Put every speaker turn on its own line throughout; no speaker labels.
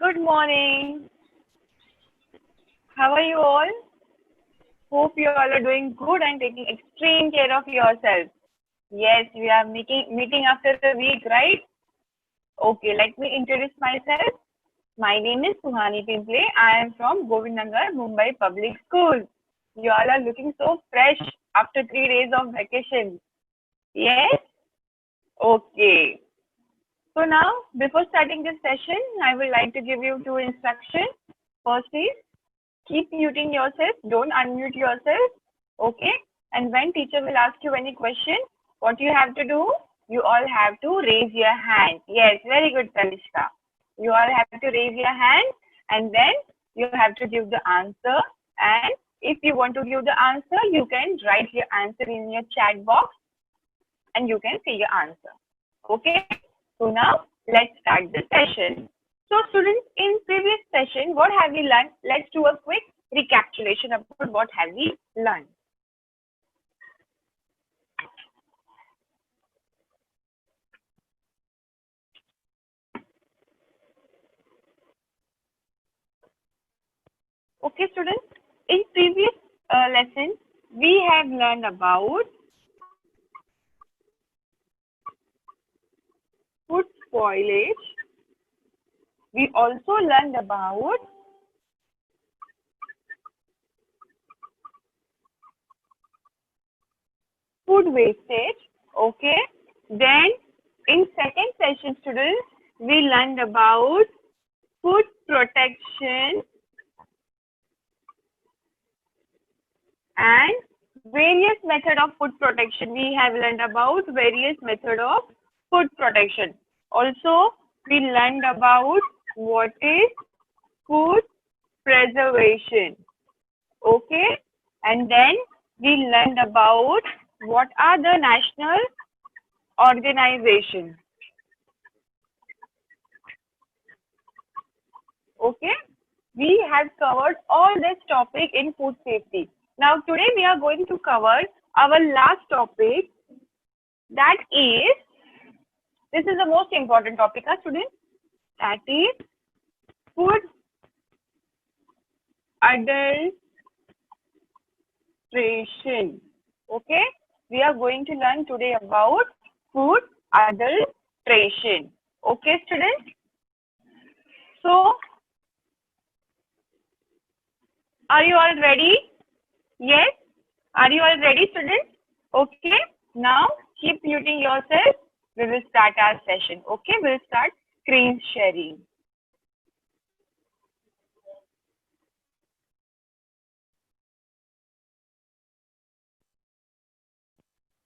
Good morning. How are you all? Hope you all are doing good and taking extreme care of yourself. Yes, we are meeting after a week, right? Okay, let me introduce myself. My name is Suhani Pimple. I am from Govindnagar, Mumbai Public School. You all are looking so fresh after 3 days of vacation. Yes? Okay. So now, before starting this session, I would like to give you two instructions. First is, keep muting yourself, don't unmute yourself, okay? And when teacher will ask you any question, what you have to do? You all have to raise your hand. Yes, very good, Talishka. You all have to raise your hand and then you have to give the answer. And if you want to give the answer, you can write your answer in your chat box and you can see your answer. Okay? So now, let's start the session. So students, in previous session, what have we learned? Let's do a quick recapitulation about what have we learned. Okay, students, in previous lessons, we have learned about food spoilage. We also learned about food wastage. Okay, then in second session, students, we learned about food protection and various method of food protection. We have learned about various method of food protection. Also, we learned about what is food preservation. Okay, and then we learned about what are the national organizations. Okay, we have covered all this topic in food safety. Now today we are going to cover our last topic, that is, this is the most important topic, students, that is food adulteration. Okay, we are going to learn today about food adulteration. Okay, students. So, are you all ready? Yes? Are you all ready, students? Okay. Now, keep muting yourself. We will start our session. Okay, we'll start screen sharing.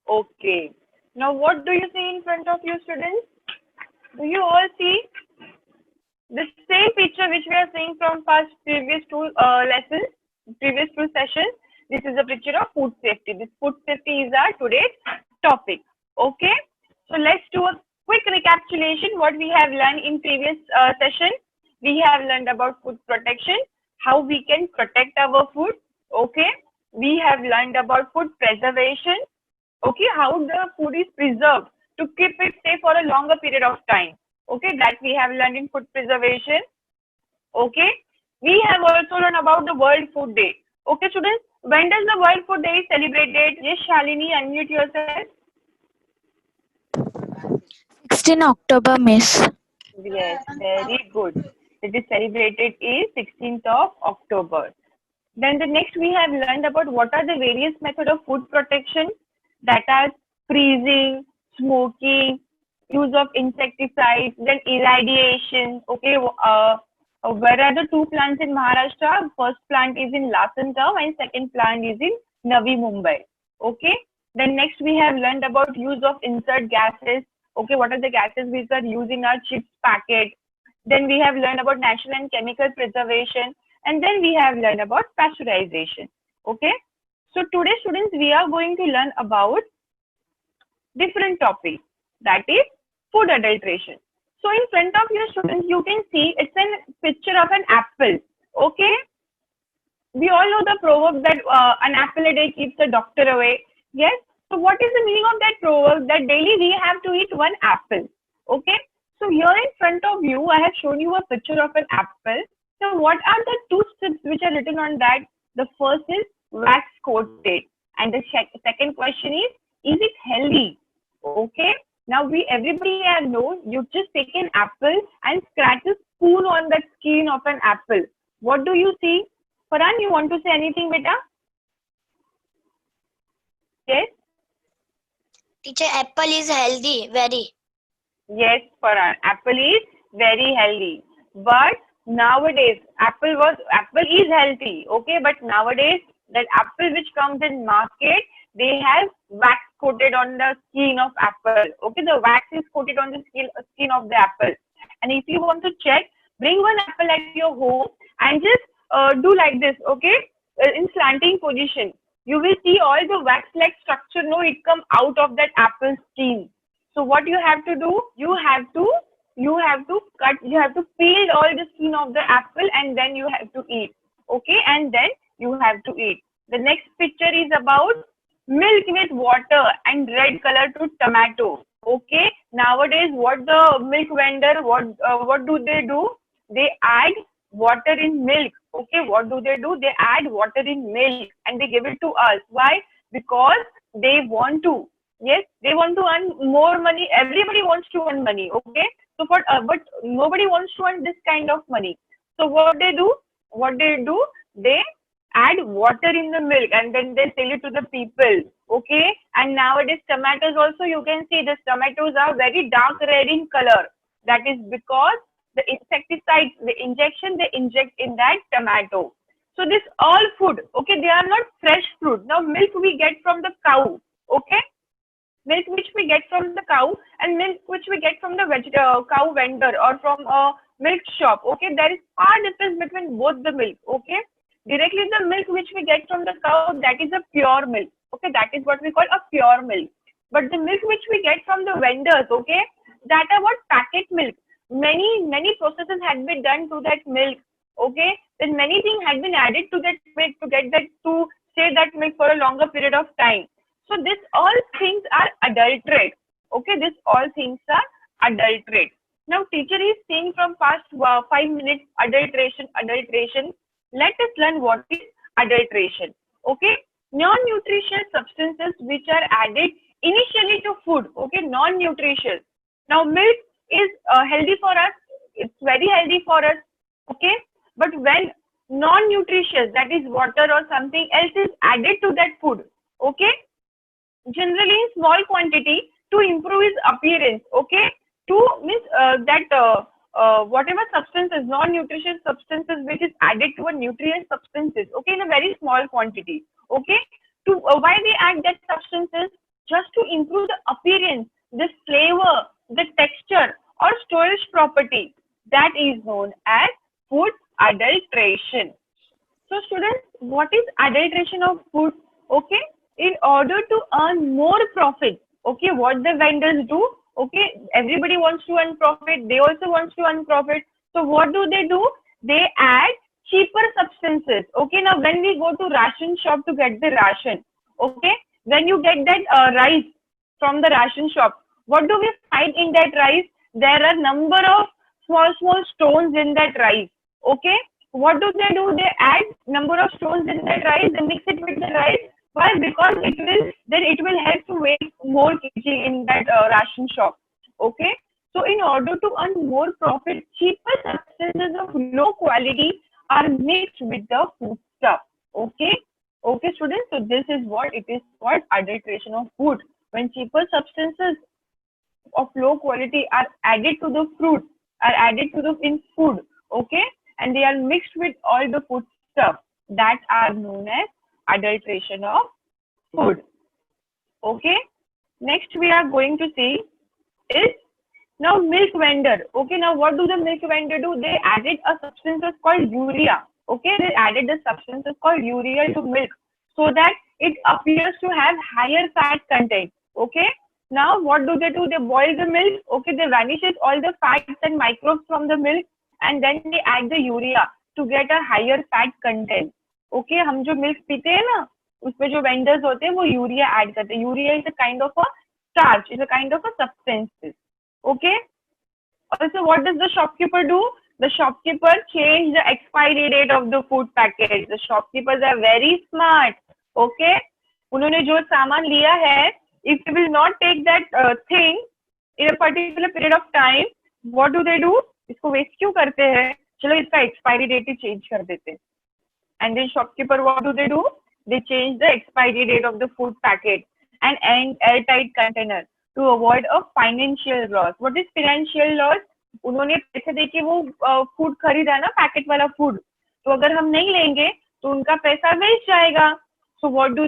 Okay. Now, what do you see in front of you, students? Do you all see the same picture which we are seeing from previous two lessons, previous two sessions? This is a picture of food safety. This food safety is our today's topic. Okay. So let's do a quick recapitulation what we have learned in previous session. We have learned about food protection, how we can protect our food. Okay. We have learned about food preservation. Okay, how the food is preserved to keep it safe for a longer period of time. Okay, that we have learned in food preservation. Okay, we have also learned about the World Food Day. Okay, students, when does the World Food Day is celebrated? Yes, Shalini, unmute yourself.
16 October, Miss.
Yes, very good. It is celebrated is 16th of October. Then the next we have learned about what are the various methods of food protection, that are freezing, smoking, use of insecticides, then irradiation. Okay, where are the two plants in Maharashtra? First plant is in Lasantau and second plant is in Navi Mumbai. Okay, then next we have learned about use of insert gases. Okay, what are the gases which are used in our chips packet? Then we have learned about natural and chemical preservation, and then we have learned about pasteurization. Okay, so today, students, we are going to learn about different topics, that is food adulteration. So in front of you, students, you can see it's a picture of an apple. Okay, we all know the proverb that an apple a day keeps the doctor away. Yes. So what is the meaning of that proverb? That daily we have to eat one apple. Okay. So here in front of you, I have shown you a picture of an apple. So what are the two strips which are written on that? The first is wax coated, and the second question is it healthy? Okay. Now everybody have known, you just take an apple and scratch a spoon on the skin of an apple. What do you see? Farhan, you want to say anything, beta? Yes.
Teacher, apple is healthy, very.
Yes, Farhan. Apple is very healthy. But nowadays, apple is healthy. Okay, but nowadays that apple which comes in market, they have wax coated on the skin of apple. Okay, the wax is coated on the skin of the apple. And if you want to check, bring one apple at your home and just do like this. Okay, in slanting position, you will see all the wax-like structure. No, it come out of that apple skin. So what you have to do, you have to peel all the skin of the apple and then you have to eat. Okay, and then you have to eat. The next picture is about milk with water and red color to tomato. Okay, nowadays what the milk vendor, what do? They add water in milk. Okay, what do? They add water in milk and they give it to us. Why? Because they want to. Yes, they want to earn more money. Everybody wants to earn money. Okay, so but nobody wants to earn this kind of money. So what they do? They add water in the milk and then they sell it to the people. Okay, and nowadays tomatoes also, you can see these tomatoes are very dark red in color. That is because the insecticides, the injection they inject in that tomato. So this all food, okay, they are not fresh fruit. Now milk we get from the cow. Okay, milk which we get from the cow and milk which we get from the cow vendor or from a milk shop. Okay, there is far difference between both the milk. Okay, directly the milk which we get from the cow, that is a pure milk. Okay, that is what we call a pure milk. But the milk which we get from the vendors, okay, that are what packet milk. Many processes had been done to that milk. Okay, then many things had been added to that milk to get that to stay that milk for a longer period of time. So this all things are adulterate. Okay, this all things are adulterate. Now teacher is saying from past 5 minutes adulteration. Let us learn what is adulteration. Okay, non-nutritious substances which are added initially to food. Okay, non-nutritious. Now milk is healthy for us. It's very healthy for us. Okay, but when non-nutritious, that is water or something else is added to that food. Okay, generally in small quantity to improve his appearance. Okay, to means whatever substances, non-nutritious substances which is added to a nutrient substances. Okay, in a very small quantity. Okay, to why they add that substances? Just to improve the appearance, the flavor, the texture or storage property. That is known as food adulteration. So students, what is adulteration of food? Okay, in order to earn more profit. Okay, what the vendors do? Okay, everybody wants to earn profit. They also want to earn profit. So what do? They add cheaper substances. Okay, now when we go to ration shop to get the ration, okay, when you get that rice from the ration shop, what do we find in that rice? There are number of small stones in that rice. Okay, what do? They add number of stones in that rice. They mix it with the rice. Why? Because it will help to make more kg in that ration shop. Okay, so in order to earn more profit, cheaper substances of low quality are mixed with the food stuff. Okay, students. So this is what it is called adulteration of food. When cheaper substances of low quality are added to the fruit, are added to the in food. Okay, and they are mixed with all the food stuff that are known as adulteration of food. Okay, next we are going to see is now milk vendor. Okay, now what do the milk vendor do? They added a substance called urea. Okay, they added the substance called urea to milk so that it appears to have higher fat content. Okay, now what do? They boil the milk. Okay, they vanishes all the fats and microbes from the milk and then they add the urea to get a higher fat content. Okay हम जो milk पीते हैं ना उसमें जो vendors होते हैं वो यूरिया ऐड करते हैं. Urea is a kind of a starch, is a kind of a substance. Okay, Also, what does the shopkeeper do? The shopkeeper change the expiry date of the food package. The shopkeepers are very smart. Okay, उन्होंने जो सामान लिया है, if you will not take that thing in a particular period of time, what do they do? इसको waste क्यों करते हैं? चलो इसका expiry date ही change कर देते हैं. And then shopkeeper, what do? They change the expiry date of the food packet and an airtight container to avoid a financial loss. What is financial loss? उन्होंने पैसे देके वो फूड खरीदा ना, packet वाला फूड, तो अगर हम नहीं लेंगे तो उनका पैसा वेस्ट जाएगा. So what do?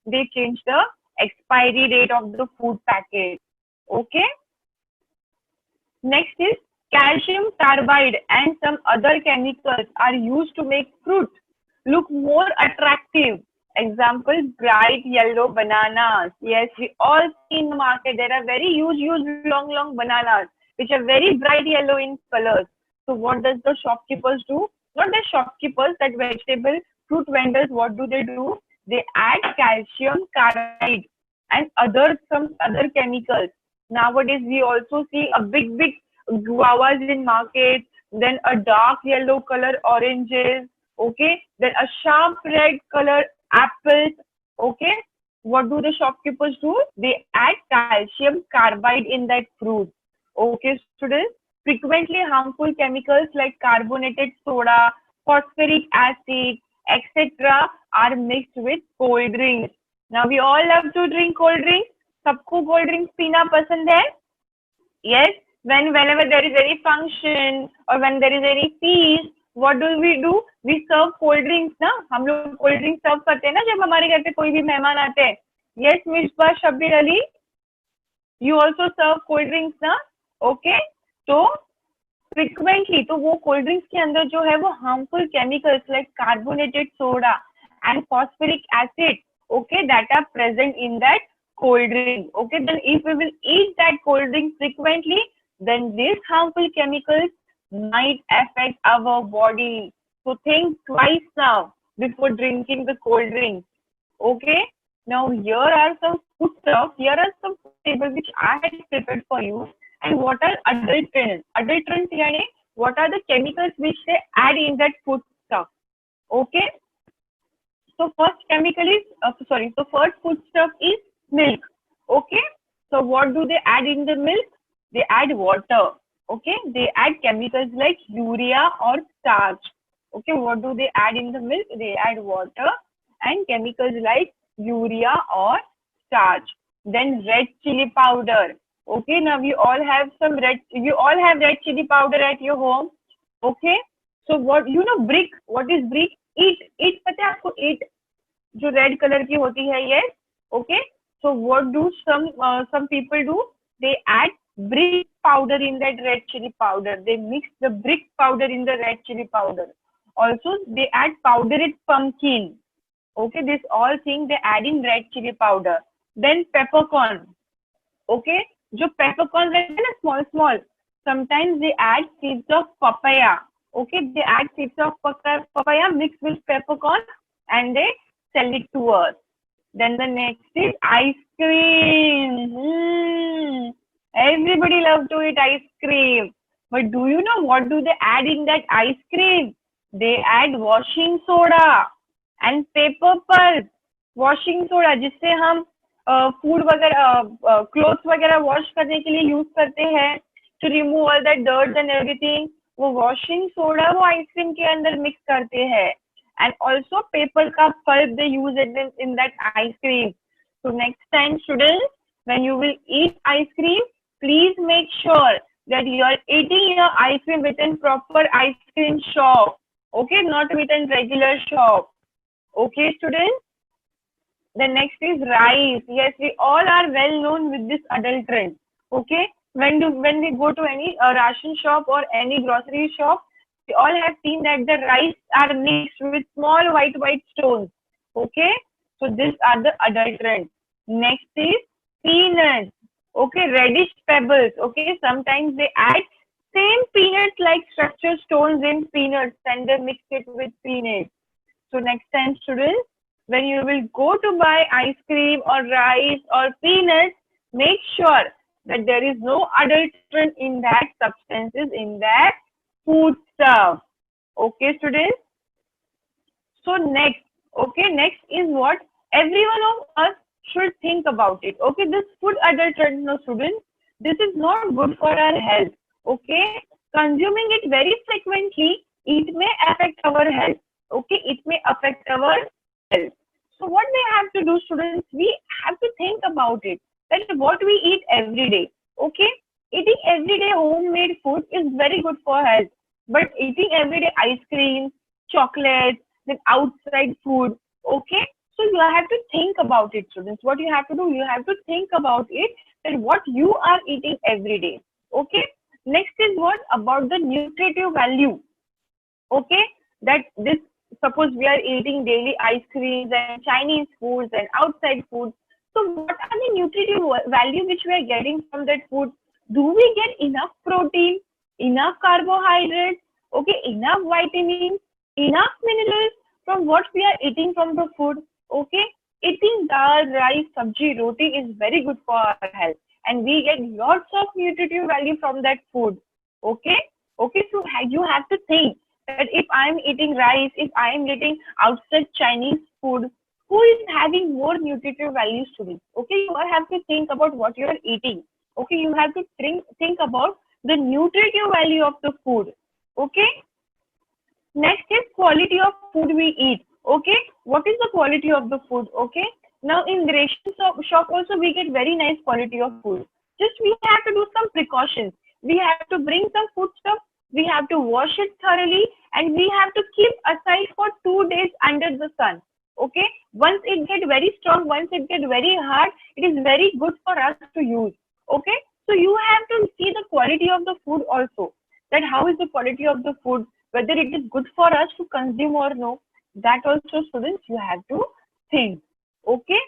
They change the expiry date of the food packet. Okay. Next is calcium carbide and some other chemicals are used to make fruit look more attractive. Example, bright yellow bananas. Yes, we all see in the market there are very huge long bananas which are very bright yellow in colors. So what does the shopkeepers do? Not the shopkeepers, that vegetable fruit vendors, what do? They add calcium carbide and some other chemicals. Nowadays we also see a big guavas in market, then a dark yellow color oranges, okay, then a sharp red color apples. Okay, what do the shopkeepers do? They add calcium carbide in that fruit. Okay, students, frequently harmful chemicals like carbonated soda, phosphoric acid, etc. are mixed with cold drinks. Now we all love to drink cold drinks. सबको cold drinks पीना पसंद है? Yes, whenever there is any function or when there is any feast, what do? We serve cold drinks ना. हम लोग cold drinks serve करते हैं ना जब हमारे घर पे कोई भी मेहमान आते हैं. Yes, Misbah Shabbir Ali, you also serve cold drinks ना. Okay, तो frequently तो वो cold drinks के अंदर जो है वो harmful chemicals like carbonated soda and phosphoric acid, okay, that are present in that cold drink. Okay, then if we will eat that cold drink frequently, then these harmful chemicals might affect our body. So think twice now before drinking the cold drink. Okay, now here are some food stuff. Here are some food tables which I had prepared for you. And what are adulterants? Adulterants यानी what are the chemicals which they add in that food stuff? Okay, so first chemical is so first food stuff is milk. Okay, so what do they add in the milk? They add water. Okay, they add chemicals like urea or starch. Okay, what do they add in the milk? They add water and chemicals like urea or starch. Then red chili powder. Okay, now you all have red chili powder at your home. Okay, so what brick? What is brick? Eat पता है आपको? Eat जो red color की होती है. Yes. Okay, so what do some people do? They add brick powder in that red chili powder. They mix the brick powder in the red chili powder. Also, they add powdered pumpkin. Okay, this all thing they add in red chili powder. Then peppercorn. Okay, जो peppercorn रहते हैं ना small. Sometimes they add seeds of papaya. Okay, they add seeds of papaya mixed with peppercorn and they sell it to us. Then the next is ice cream. Everybody loves to eat ice cream. But do you know what do they add in that ice cream? They add washing soda and paper pulp. Washing soda जिससे हम food वगैरह clothes वगैरह wash करने के लिए use करते हैं, to remove all that dirt and everything. वो वॉशिंग सोडा वो आइसक्रीम के अंदर मिक्स करते हैं. And also paper का pulp they use it in that ice cream. So next time students, when you will eat ice cream, please make sure that you are eating your ice cream within proper ice cream shop. Okay, not within regular shop. Okay students. The next is rice. Yes, we all are well known with this adulterant. Okay, when we go to any ration shop or any grocery shop, we all have seen that the rice are mixed with small white stones. Okay, so these are the adulterants. Next is peanuts. Okay, reddish pebbles. Okay, sometimes they add same peanuts like structure stones in peanuts and they mix it with peanuts. So next time students, when you will go to buy ice cream or rice or peanuts, make sure that there is no adulterant in that substances, in that food stuff. Okay, students? So next, okay, next is what every one of us should think about it. Okay, this food adulterant, no students, this is not good for our health. Okay, consuming it very frequently, it may affect our health. Okay, it may affect our health. So what we have to do, students, we have to think about it. That what we eat every day. Okay, eating everyday homemade food is very good for health. But eating everyday ice cream, chocolate, then outside food, okay, so you have to think about it, students. What you have to do, you have to think about it, that what you are eating every day. Okay, next is what about the nutritive value. Okay, that this, suppose we are eating daily ice creams and Chinese foods and outside food, so what are the nutritive value which we are getting from that food? Do we get enough protein, enough carbohydrates, okay, enough vitamins, enough minerals from what we are eating from the food? Okay, eating dal, rice, sabji, roti is very good for our health, and we get lots of nutritive value from that food. Okay, okay, so you have to think that if I'm eating rice, if I'm eating outside Chinese food, who is having more nutritive values to me? Okay, you have to think about what you are eating. Okay, you have to think about the nutritive value of the food. Okay, next is quality of food we eat. Okay, what is the quality of the food? Okay, now in the ration shop also we get very nice quality of food. Just we have to do some precautions. We have to bring some food stuff. We have to wash it thoroughly, and we have to keep aside for 2 days under the sun. Okay, once it get very strong, once it get very hard, it is very good for us to use. Okay, so you have to see the quality of the food also, that how is the quality of the food, whether it is good for us to consume or no. That also, students, you have to think. Okay,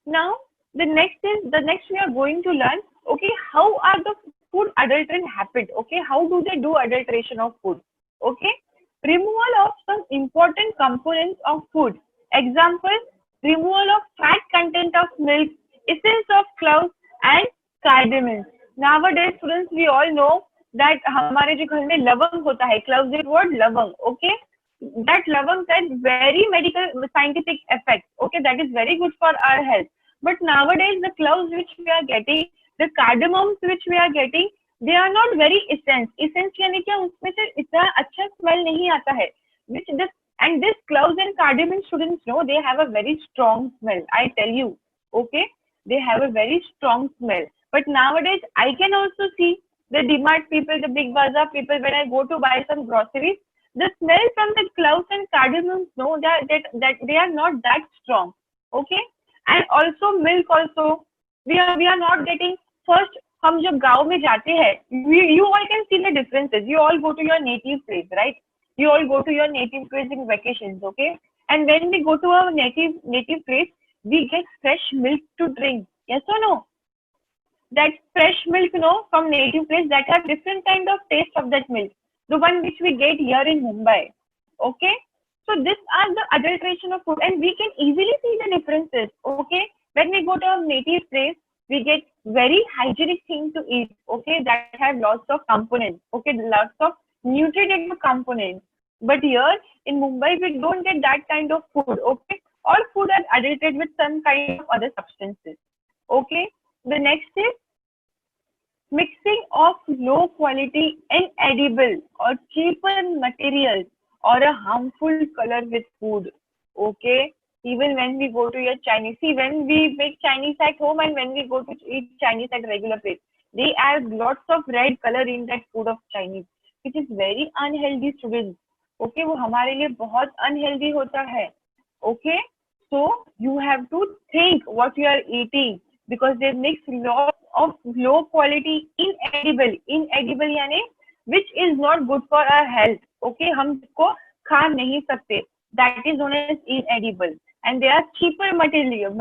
now the next we are going to learn, okay, how are the food adulterant happened? Okay, how do they do adulteration of food? Okay, removal of some important components of food. Example, removal of fat content of milk, essence of cloves and cardamom. Nowadays, students, we all know that हमारे जो घर में लवंग होता है, cloves is word लवंग. Okay, that lavang has very medical scientific effect. Okay, that is very good for our health. But nowadays the cloves which we are getting, the cardamoms which we are getting, they are not very essence. Essence यानी क्या, उसमें से इतना अच्छा smell नहीं आता है. Which this and this cloves and cardamom, students know, they have a very strong smell. I tell you, okay, they have a very strong smell. But nowadays I can also see the DMart people, the big bazaar people, when I go to buy some groceries, the smell from the cloves and cardamoms, no, that they are not that strong. Okay, and also milk also, we are not getting. First, हम जब गांव में जाते हैं, you all can see the differences. You all go to your native place, right? You all go to your native place in vacations, okay? And when we go to our native place, we get fresh milk to drink. Yes or no? That fresh milk, you know, from native place, that have different kind of taste of that milk. The one which we get here in Mumbai. Okay, so these are the adulteration of food, and we can easily see the differences. Okay, when we go to our native place, we get very hygienic thing to eat. Okay, that have lots of components. Okay, lots of nutritive components. But here in Mumbai, we don't get that kind of food. Okay, all food are adulterated with some kind of other substances. Okay, the next is mixing of low quality inedible or cheaper materials or a harmful color with food. Okay, even when we go to your Chinese, see, when we make Chinese at home and when we go to eat Chinese at regular place, they add lots of red color in that food of Chinese, which is very unhealthy, students. Okay, वो हमारे लिए बहुत unhealthy होता है. Okay, so you have to think what you are eating, because they mix lots of low quality inedible यानी which is not good for our health. Okay, हम इसको खा नहीं सकते. That is known as inedible, and they are cheaper material.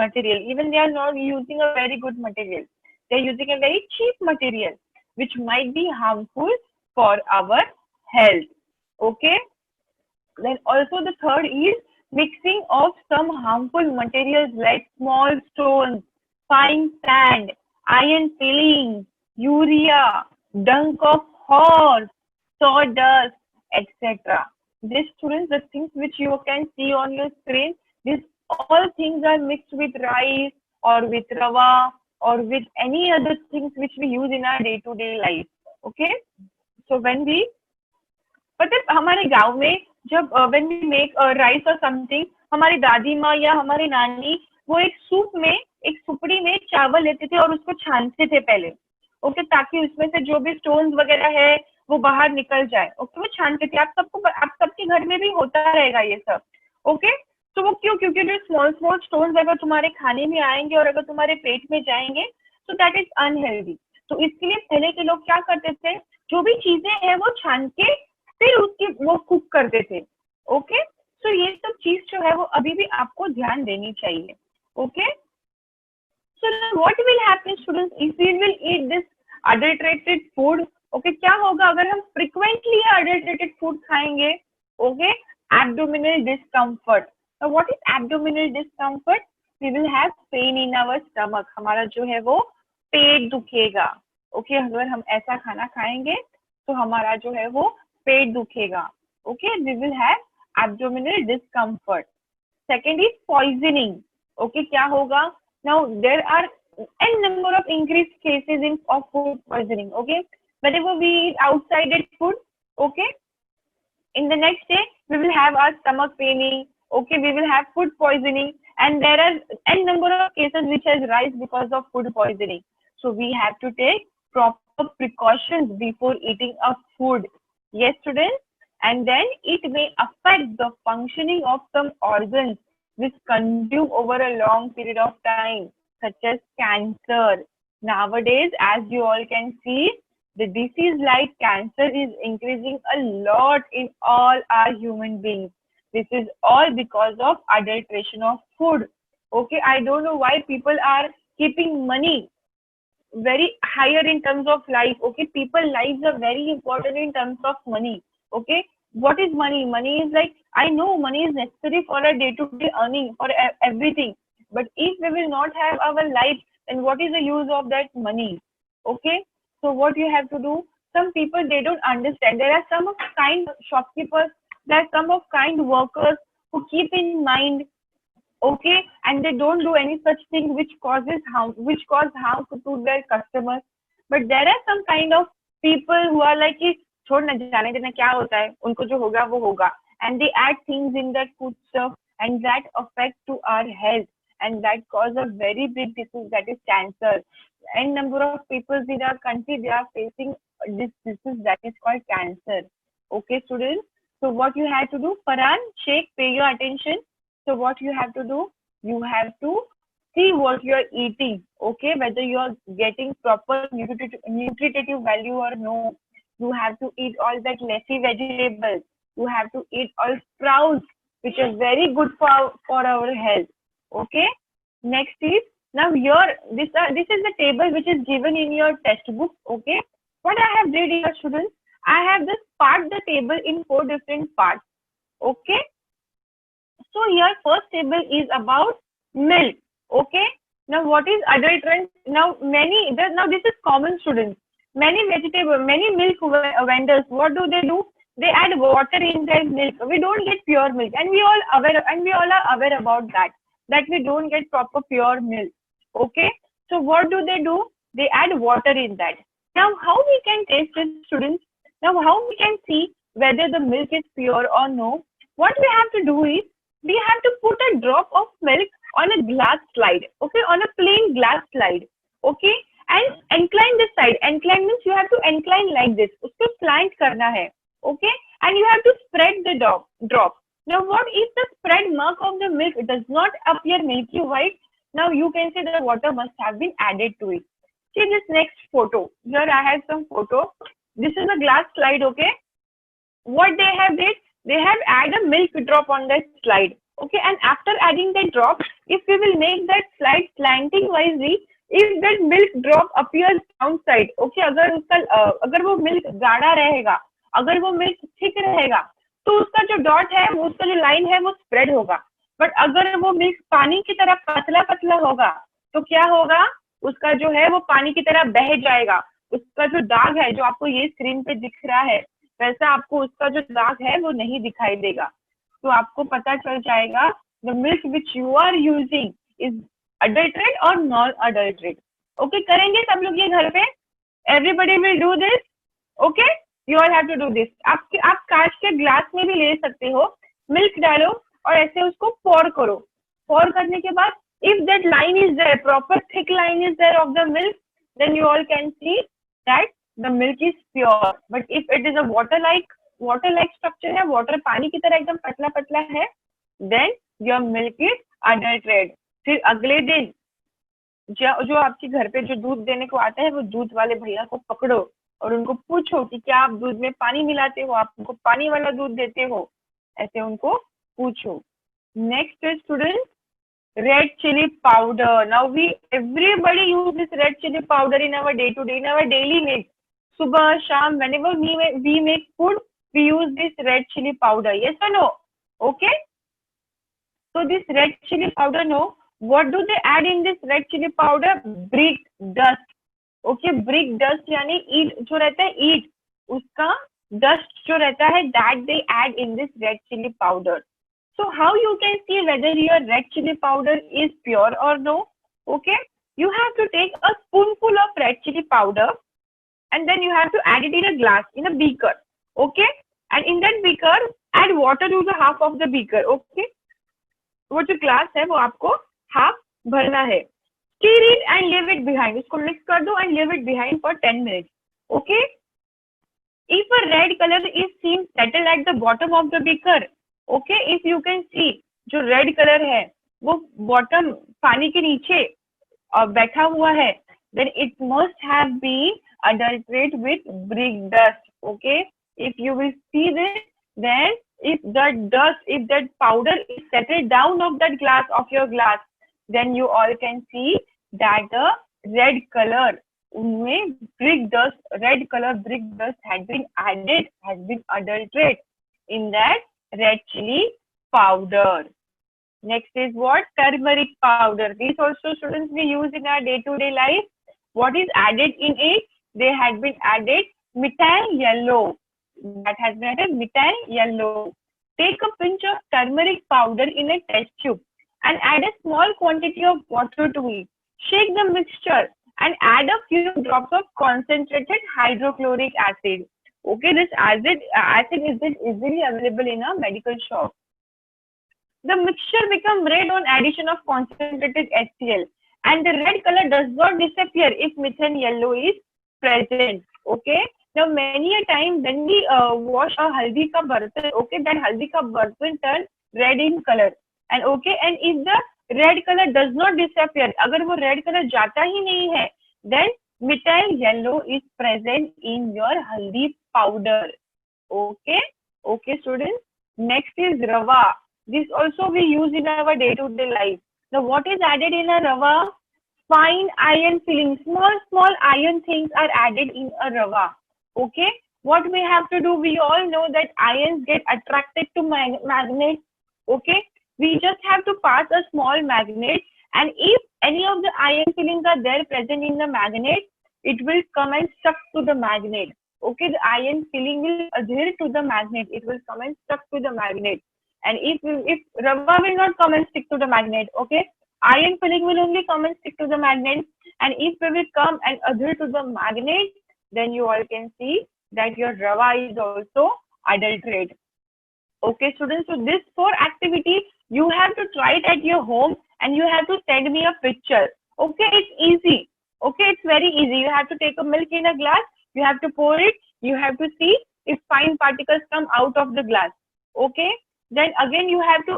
Even they are not using a very good material. They are using a very cheap material, which might be harmful for our health. Okay. Then also the third is mixing of some harmful materials like small stones, fine sand, iron filling, urea, dung of horse, sawdust, etc. These students, the things which you can see on your screen, these all things are mixed with rice or with rava or with any other things which we use in our day-to-day life. Okay, so when we पता है हमारे गांव में जब when we make rice और something हमारी दादी माँ या हमारी नानी वो एक सूप में एक सुपड़ी में चावल लेते थे और उसको छानते थे पहले ओके ताकि उसमें से जो भी स्टोन्स वगैरह है वो बाहर निकल जाए ओके वो छानते थे आप सबके घर में भी होता रहेगा ये सब ओके तो वो क्यों क्योंकि जो स्मॉल स्मॉल स्टोन्स अगर तुम्हारे खाने में आएंगे और अगर तुम्हारे पेट में जाएंगे तो दैट इज अनहेल्दी तो इसके लिए पहले के लोग क्या करते थे जो भी चीजें हैं वो छान के फिर उसकी वो कुक करते थे ओके सो ये सब चीज जो है वो अभी भी आपको ध्यान देनी चाहिए okay so what will happen students if we will eat this adulterated food okay क्या होगा अगर हम फ्रिक्वेंटली अडल्ट्रेटेड फूड खाएंगे okay abdominal discomfort what is abdominal discomfort we will have pain in our stomach हमारा जो है वो पेट दुखेगा ओके अगर हम ऐसा खाना खाएंगे तो हमारा जो है वो पेट दुखेगा okay we will have abdominal discomfort second is poisoning okay क्या होगा now there are n number of increased cases in of food poisoning okay whenever we eat outside food okay in the next day we will have our stomach paining okay we will have food poisoning and there are n number of cases which has rise because of food poisoning so we have to take proper precautions before eating a food yes students and then it may affect the functioning of some organs which consume over a long period of time such as cancer nowadays as you all can see the disease like cancer is increasing a lot in all our human beings this is all because of adulteration of food okay I don't know why people are keeping money very higher in terms of life okay people lives are very important in terms of money okay what is money money is like I know money is necessary for a day to day earning for everything but if we will not have our life then what is the use of that money okay so what you have to do some people they don't understand there are some of kind shopkeepers there are some of kind workers who keep in mind okay and they don't do any such thing which cause harm to their customers but there are some kind of people who are like कि छोड़ ना जाने देना क्या होता है उनको जो होगा वो होगा and they add things in that food stuff and that affect to our health and that cause a very big disease that is cancer and number of people in our country they are facing this disease that is called cancer okay students so what you have to do Farhan Sheikh pay your attention so what you have to do you have to see what you are eating okay whether you are getting proper nutritive value or no you have to eat all that leafy vegetables you have to eat all sprouts which is very good for our health okay next is now here this is the table which is given in your textbook okay what I have did here students I have this part the table in 4 different parts okay so here first table is about milk okay now what is adulterant now now this is common students many milk vendors what do they add water in their milk we don't get pure milk and we all are aware about that we don't get proper pure milk okay so what do they add water in that now how we can taste it students now how we can see whether the milk is pure or no what we have to do is we have to put a drop of milk on a glass slide okay on a plain glass slide okay and incline this side incline means you have to incline like this usko slant karna hai okay and you have to spread the drop now what if the spread mark of the milk does not appear milky white now you can say the water must have been added to it see this next photo here I have some photo this is a glass slide okay what they have did they have added a milk drop on that slide okay and after adding that drop if we will make that slide slanting wisely if that milk drop appears downside okay अगर वो milk गाढ़ा रहेगा अगर वो milk thick रहेगा तो उसका जो डॉट है उसका जो लाइन है वो स्प्रेड होगा बट अगर वो मिल्क पानी की तरह पतला पतला होगा तो क्या होगा उसका जो है वो पानी की तरह बह जाएगा। उसका जो दाग है जो आपको ये स्क्रीन पे दिख रहा है, वैसा आपको उसका जो दाग है वो नहीं दिखाई देगा। तो आपको पता चल जाएगा the milk which you are using is adulterate और नॉन अडल्ट्रेट। ओके, करेंगे सब लोग ये घर पे? Everybody will do this. Okay, you all have to do this. आप कांच के ग्लास में भी ले सकते हो, मिल्क डालो और ऐसे उसको पोर करो। पोर करने के बाद if that line is there, proper thick line is there of the milk, then you all can see that the milk is pure. But if it is a water like structure है, water पानी की तरह एकदम पतला पतला है, then your milk is adulterated. फिर अगले दिन जो आपके घर पे जो दूध देने को आता है, वो दूध वाले भैया को पकड़ो और उनको पूछो कि क्या आप दूध में पानी मिलाते हो, आप उनको पानी वाला दूध देते हो, ऐसे उनको पूछो। Next is student red chili powder. Now everybody use this red chili powder in our day to day, in our daily meals. Subah, sham, whenever we make food, we use this red chili powder. Yes or no? Okay. So this red chili powder, no. What do they add in this red chili powder? Brick dust. Okay, brick dust यानी ईट जो रहता है, ईट उसका dust जो रहता है, that they add in this red chili powder. So how you can see whether your red chili powder is pure or no? Okay, you have to take a spoonful of red chili powder and then you have to add it in a glass, in a beaker. Okay, and in that beaker add water to the half of the beaker. Okay, वो जो glass है वो आपको half भरना है. Stir it and leave it behind. इसको mix कर दो and leave it behind for 10 minutes. Okay, if a red color is seen settled at the bottom of the beaker, okay, if you can see जो red colour है वो bottom पानी के नीचे बैठा हुआ है, then it must have been adulterated with brick dust. Okay, if you will see this, then if that powder is settled down of that glass, of your glass, then you all can see that the red color उनमें brick dust, red color brick dust has been added, has been adulterated in that red chili powder. Next is what? Turmeric powder. These also students we use in our day-to-day life. What is added in it? They had been added methyl yellow. That has been added methyl yellow. Take a pinch of turmeric powder in a test tube and add a small quantity of water to it. Shake the mixture and add a few drops of concentrated hydrochloric acid. Okay, this acid is easily available in a medical shop. The mixture becomes red on addition of concentrated HCl, and the red color does not disappear if methyl yellow is present. Okay, now many a time when we wash a haldi ka bartan, okay, that haldi ka bartan turn red in color, and okay, and if the red color does not disappear, अगर वो red color जाता ही नहीं है, then methyl yellow is present in your haldi powder. Okay, okay students. Next is rava. This also we use in our day-to-day life. Now what is added in a rava? Fine iron filling. Small iron things are added in a rava. Okay, what we have to do? We all know that ions get attracted to magnets. Okay, we just have to pass a small magnet, and if any of the iron fillings are there present in the magnet, it will come and stuck to the magnet. Okay, the iron filling will adhere to the magnet. It will come and stuck to the magnet. And if rubber will not come and stick to the magnet, okay, iron filling will only come and stick to the magnet. And if it will come and adhere to the magnet, then you all can see that your rava is also adulterated. Okay, students. So this 4 activities you have to try it at your home, and you have to send me a picture. Okay, it's easy. Okay, it's very easy. You have to take a milk in a glass. You have to pour it. You have to see if fine particles come out of the glass. Okay. Then again you have to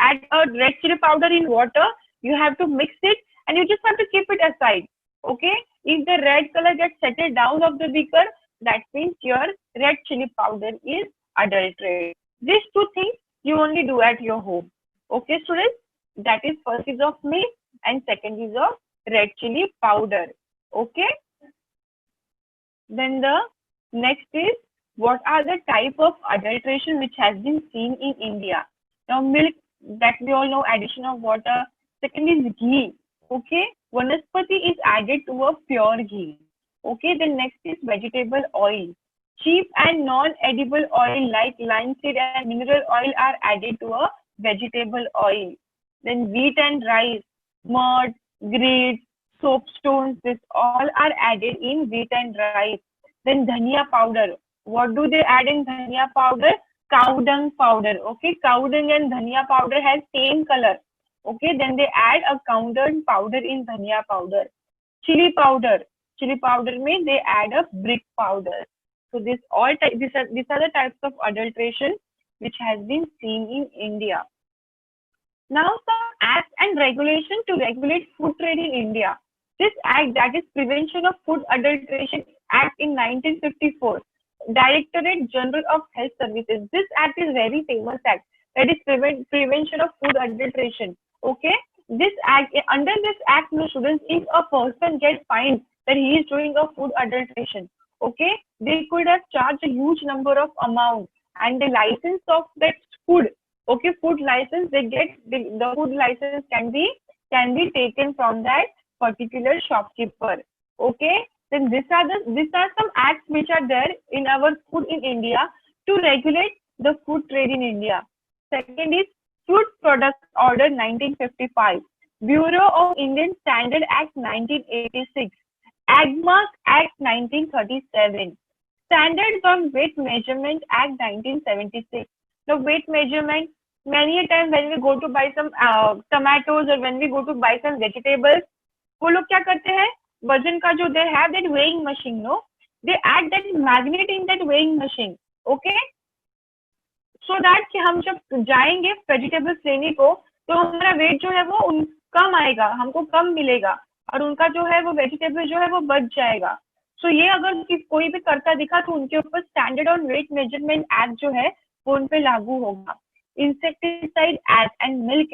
add a red chili powder in water. You have to mix it, and you just have to keep it aside. Okay. If the red color gets settled down of the beaker, that means your red chili powder is adulterated. These 2 things you only do at your home. Okay, students. That is first is of milk and second is of red chili powder. Okay. Then the next is, what are the type of adulteration which has been seen in India? Now milk, that we all know, addition of water. Second is ghee. Okay, Vanaspati is added to a pure ghee. Okay, then next is vegetable oil. Cheap and non-edible oil like linseed and mineral oil are added to a vegetable oil. Then wheat and rice, mud, grit, soapstones, this all are added in wheat and rice. Then dhania powder. What do they add in dhania powder? Cow dung powder. Okay, cow dung and dhania powder has same color. Okay, then they add a cow dung powder in dhania powder. Chili powder. Chili powder means they add a brick powder. So these are the types of adulteration which has been seen in India. Now some acts and regulation to regulate food trade in India. This act, that is Prevention of Food Adulteration Act in 1954, Directorate General of Health Services. This act is very famous act. That is Prevention of Food Adulteration. Okay, this act, under this act, no students, if a person gets fined that he is doing a food adulteration, okay, they could have charged a huge number of amount, and the license of that food, okay, food license, they get the food license can be taken from that particular shopkeeper. Okay, then these are some acts which are there in our food in India to regulate the food trade in India. Second is Food Products Order 1955, Bureau of Indian Standard Act 1986, AgMark Act 1937, Standards on Weight Measurement Act 1976. The weight measurement, many a time when we go to buy some tomatoes or when we go to buy some vegetables, वो लोग क्या करते हैं, वजन का जो they have that weighing machine, no, they add that magnet in that weighing machine, okay, so that कि हम जब जाएंगे वेजिटेबल्स लेने को तो हमारा वेट जो है वो कम आएगा, हमको कम मिलेगा और उनका जो है वो वेजिटेबल जो है वो बच जाएगा. सो ये अगर कोई भी करता दिखा तो उनके ऊपर standard on weight measurement act जो है वो उन पे लागू होगा. Insecticide Act and Milk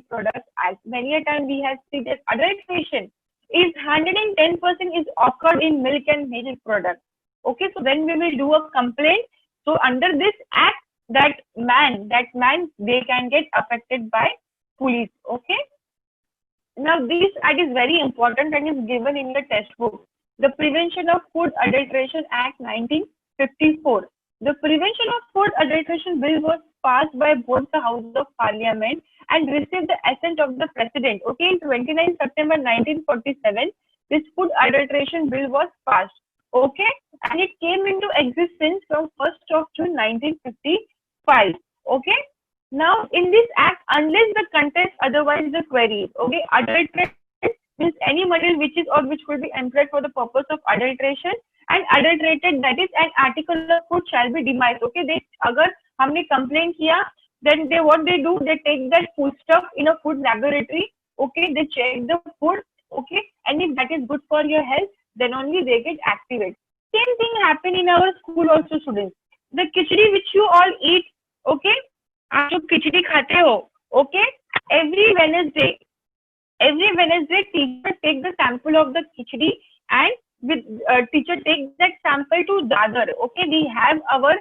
Products Act. Many a time we have seen that adulteration is 110% is occurred in milk and milk products. Okay, so when we will do a complaint, so under this act, that man they can get affected by police. Okay. Now this act is very important and is given in the textbook. The Prevention of Food Adulteration Act 1954. The Prevention of Food Adulteration Bill was passed by both the House of Parliament and received the assent of the President. Okay, in 29 September 1947, this Food Adulteration Bill was passed. Okay, and it came into existence from 1st of June 1955. Okay, now in this act, unless the contest otherwise the query, okay, adulteration means any material which is or which could be employed for the purpose of adulteration, and adulterated, that is an article of food shall be demised. Okay, they अगर हमने complaint किया, then they what they do, they take that food stuff in a food laboratory. Okay, they check the food. Okay, and if that is good for your health, then only they get activated. Same thing happen in our school also, students. The khichdi which you all eat, okay, आप जो खिचड़ी खाते हो, okay, every Wednesday teacher take the sample of the khichdi and with teacher take that sample to Dadar. Okay, we have our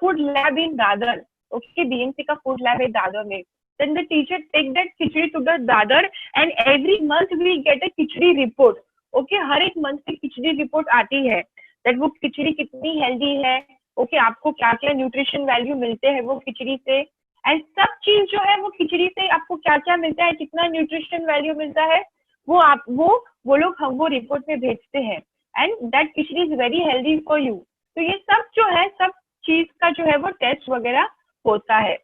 food lab in Dadar. Okay, BMC का food lab है Dadar में. Then the teacher take that khichdi to the Dadar and every month we get a khichdi report. Okay, हर एक month की khichdi report आती है. That वो खिचड़ी कितनी healthy है. Okay, आपको क्या क्या न्यूट्रिशन वैल्यू मिलते हैं वो खिचड़ी से, एंड सब चीज जो है वो खिचड़ी से आपको क्या क्या मिलता है, कितना न्यूट्रिशन वैल्यू मिलता है, वो लोग हम वो रिपोर्ट में भेजते हैं, and that khichdi is very healthy for you. तो ये सब जो है सब चीज का जो है वो टेस्ट वगैरह होता है.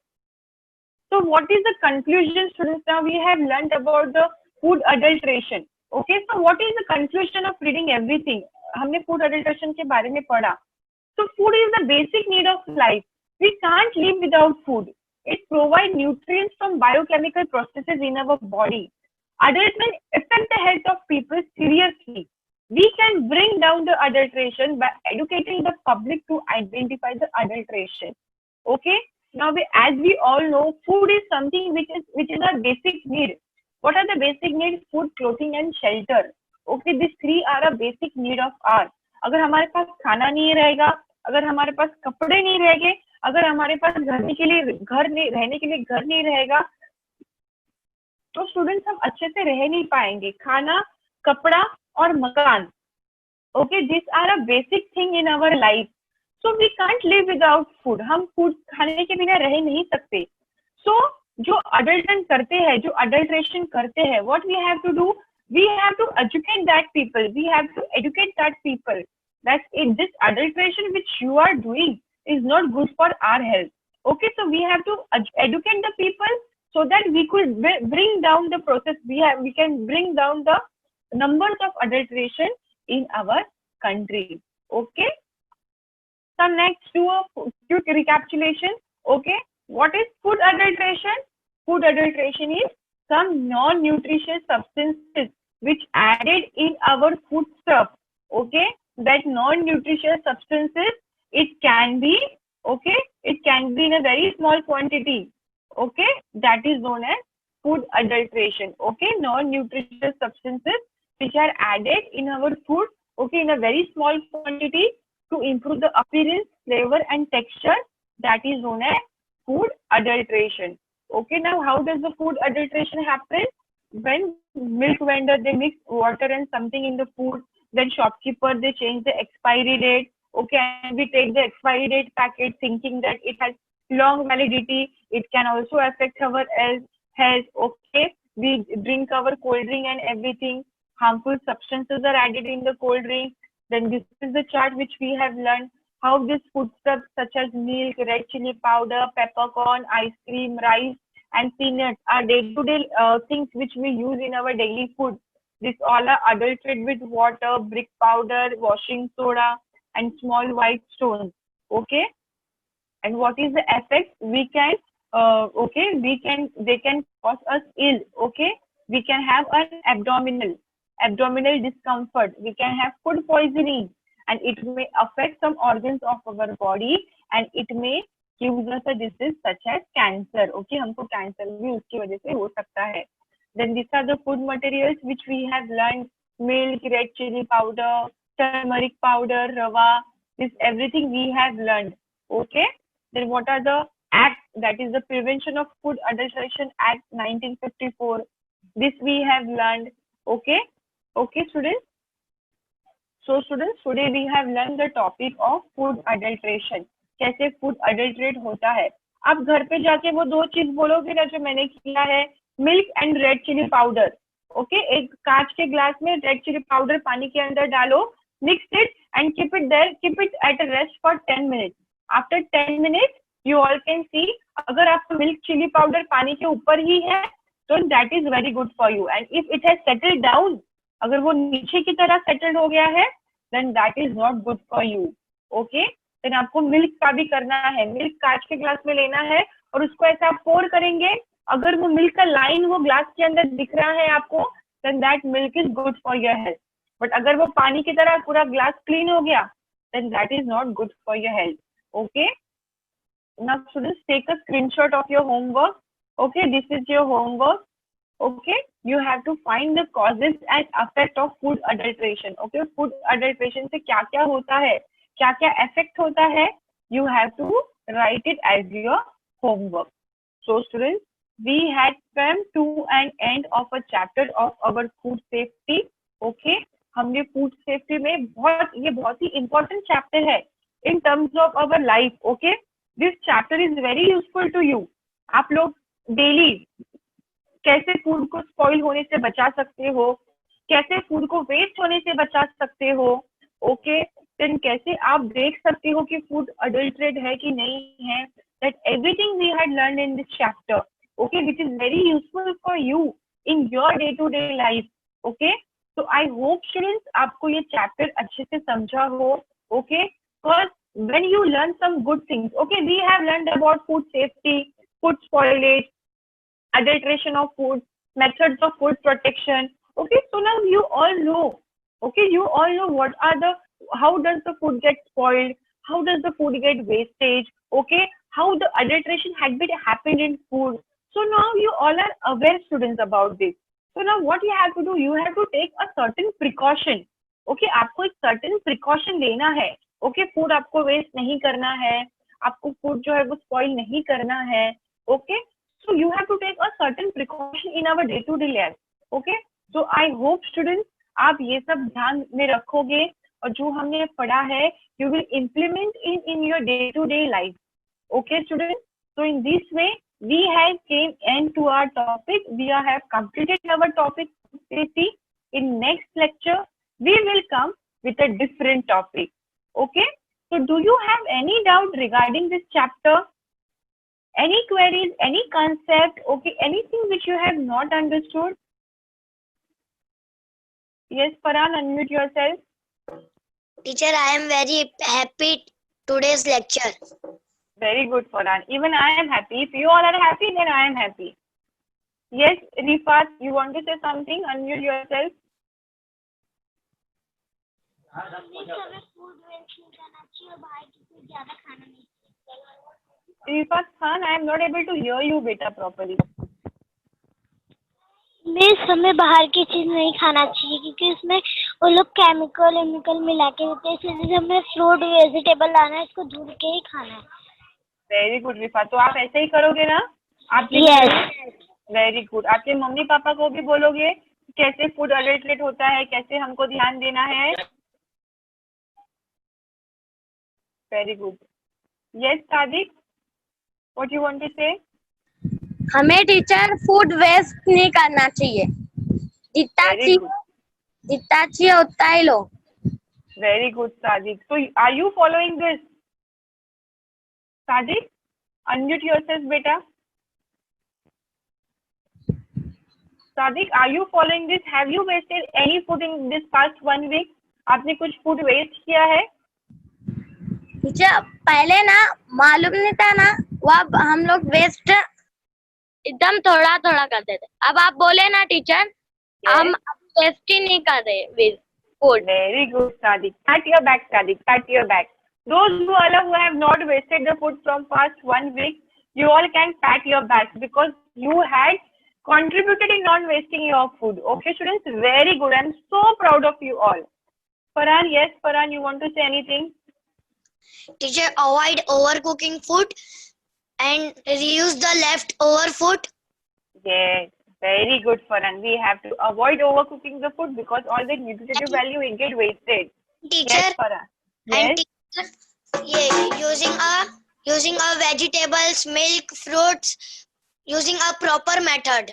So what is the conclusion, students? Now we have learned about the food adulteration. Okay, so what is the conclusion of reading everything? हमने food adulteration के बारे में पढ़ा. So food is the basic need of life. We can't live without food. It provides nutrients from biochemical processes in our body. Adulteration affects the health of people seriously. We can bring down the adulteration by educating the public to identify the adulteration. Okay. Now, as we all know, food is something which is a basic need. What are the basic needs? Food, clothing, and shelter. Okay, these three are a basic need of ours. अगर हमारे पास खाना नहीं रहेगा, अगर हमारे पास कपड़े नहीं रहेंगे, अगर हमारे पास रहने के लिए घर नहीं रहेगा, तो स्टूडेंट्स हम अच्छे से रह नहीं पाएंगे. खाना, कपड़ा और मकान, okay, these are a basic thing in our life, so we can't live without food. हम फूड खाने के बिना रह नहीं सकते. So जो अडल्टन करते हैं, जो अडल्ट्रेशन करते हैं, what we have to do, we have to educate that people, we have to educate that people that this adulteration which you are doing is not good for our health. Okay, so we have to educate the people so that we could bring down the process. We can bring down the numbers of adulteration in our country. Okay, so next do a quick recapitulation. Okay, what is food adulteration? Food adulteration is some non-nutritious substances which added in our food stuff. Okay, that non-nutritious substances, it can be, okay, it can be in a very small quantity. Okay, that is known as food adulteration. Okay, non-nutritious substances which are added in our food, okay, in a very small quantity to improve the appearance, flavor and texture, that is known as food adulteration. Okay, now how does the food adulteration happen? When milk vendor, they mix water and something in the food, then shopkeeper, they change the expiry date. Okay, and we take the expiry date packet thinking that it has long validity. It can also affect our health. Okay, we drink our cold drink and everything. Harmful substances are added in the cold drink. Then this is the chart which we have learned how these foodstuffs such as milk, red chili powder, peppercorn, ice cream, rice and peanuts are day-to-day things which we use in our daily food. These all are adulterated with water, brick powder, washing soda and small white stones. Okay, and what is the effect? We can they can cause us ill. Okay, we can have an abdominal discomfort, we can have food poisoning, and it may affect some organs of our body, and it may give us a disease such as cancer. Okay, हमको cancer भी उसकी वजह से हो सकता है. Then these are the food materials which we have learned: milk, red chili powder, turmeric powder, rava. This everything we have learned. Okay, then what are the acts? That is the Prevention of Food Adulteration Act 1954. This we have learned. Okay, okay students. So students, today we have learned the topic of food adulteration. कैसे food अडल्ट्रेट होता है. आप घर पे जाके वो दो चीज बोलोगे ना जो मैंने किया है, milk and red chilli powder. Okay, एक कांच के ग्लास में रेड चिली पाउडर पानी के अंदर डालो, mix it and keep it there, keep it at rest for 10 minutes. After 10 minutes you all can see, अगर आपका मिल्क चिली पाउडर पानी के ऊपर ही है तो that is very good for you. And if it has settled down, अगर वो नीचे की तरह सेटल्ड हो गया है, then that is not good for you. Okay, then आपको मिल्क का भी करना है. मिल्क कांच के ग्लास में लेना है और उसको ऐसा आप पोर करेंगे. अगर वो मिल्क का लाइन वो ग्लास के अंदर दिख रहा है आपको, then that milk is good for your health. But अगर वो पानी की तरह पूरा ग्लास क्लीन हो गया, then that is not good for your health. Okay, now students take a screenshot of your homework. Okay, this is your homework. Okay, you have to find the causes and effect of food adulteration. Okay, food adulteration से क्या क्या होता है, क्या क्या effect होता है, you have to write it as your homework. So students, we had come to an end of a chapter of our food safety. Okay, हमने food safety में ये बहुत ही important chapter है in terms of our life. Okay, this chapter is very useful to you. आप लोग daily कैसे food को spoil होने से बचा सकते हो, कैसे फूड को वेस्ट होने से बचा सकते हो. ओके, देन कैसे आप देख सकते हो कि फूड अडल्ट्रेट है कि नहीं है. That everything we had learn in this chapter. Okay, which is very useful for you in your day to day life. Okay, so I hope students आपको ये चैप्टर अच्छे से समझा हो. ओके, because when you learn some good things, okay, we have learn about food safety, food spoilage, adulteration of food, methods of food protection. Okay, so now you all know. Okay, you all know what are the, how does the food get spoiled, how does the food get wastage. Okay, how the adulteration had been happened in food. So now you all are aware students about this. So now what you have to do, you have to take a certain precaution. Okay, आपको एक certain precaution लेना है. Okay, food आपको waste नहीं करना है, आपको food जो है वो spoil नहीं करना है. Okay, So you have to take a certain precaution in our day-to-day life. Okay? So I hope students आप ये सब ध्यान में रखोगे और जो हमने पढ़ा है you will implement in your day-to-day life. Okay, students? So in this way, we have came end to our topic. We have completed our topic safety. In next lecture, we will come with a different topic. Okay? So do you have any doubt regarding this chapter? Any queries, any concept, okay, anything which you have not understood? Yes, Farhan, unmute yourself.
Teacher, I am very happy today's lecture.
Very good, Farhan. Even I am happy. If you all are happy, then I am happy. Yes, Rifat, you want to say something? Unmute yourself. Rifat Khan, I am not able to hear you, beta, properly.
Miss हमें बाहर की चीज नहीं खाना चाहिए क्योंकि उसमें वो लोग केमिकल मिला के देते हैं, इसलिए हमें फ्रूट वेजिटेबल लाना है, इसको धुल के ही खाना है.
वेरी गुड रिफा, तो आप ऐसे ही करोगे ना? आप वेरी गुड. आपके मम्मी पापा को भी बोलोगे कैसे फूड एडिक्टेड होता है, कैसे हमको ध्यान देना है. Very good. Yes Sadiq, what you want to say?
हमें टीचर फूड वेस्ट नहीं करना चाहिए, जितना चाहिए उतना ही लो.
Very good Sadiq. So are you following this? Sadik, unmute yourself, beta. Sadik, are you following this? Have you wasted any food in this past 1 week? आपने कुछ फूड वेस्ट किया है?
टीचर पहले ना मालूम नहीं था ना, वो हम लोग वेस्ट एकदम थोड़ा थोड़ा करते थे. अब आप बोले ना टीचर, हम वेस्ट ही नहीं कर रहे food.
Very good, Sadik. Pat your back, Sadik. Pat your back. Those who have not wasted the food from past 1 week, you all can pat your back because you had contributed in not wasting your food. Okay, students, very good. I'm so proud of you all. Farhan, yes, Farhan, you want to say anything?
Teacher, avoid overcooking food and reuse the leftover food.
Yes, very good, Farhan. We have to avoid overcooking the food because all the nutritive value will get wasted.
Teacher,
Yes, Farhan.
and
Yes.
teacher, using a vegetables, milk, fruits, using a proper method.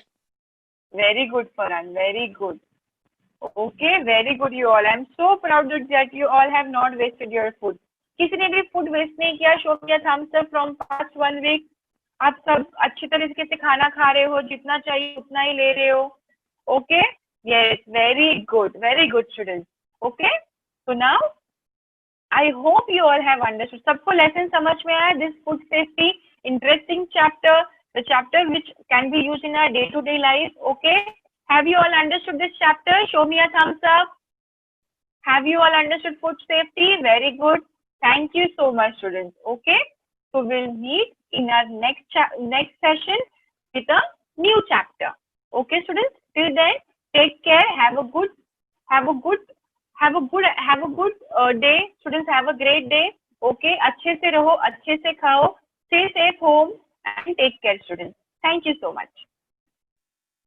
Very good, Farhan. Very good. Okay, very good, you all. I'm so proud that you all have not wasted your food. किसी ने भी food waste नहीं किया. Show किया thumbs up from past 1 week. आप सब अच्छी तरीके से खाना खा रहे हो, जितना चाहिए उतना ही ले रहे हो. Okay, yes, very good students. Okay, so now I hope you all have understood. सबको लेसन समझ में आया? This food safety interesting chapter, the chapter which can be used in our day to day life. Okay, have you all understood this chapter? Show me a thumbs up. Have you all understood food safety? Very good. Thank you so much, students. Okay, so we'll meet in our next session with a new chapter. Okay, students. Till then, take care. Have a good day. Students, have a great day. Okay, अच्छे से रहो, अच्छे से खाओ. Stay safe home and take care, students. Thank you so much.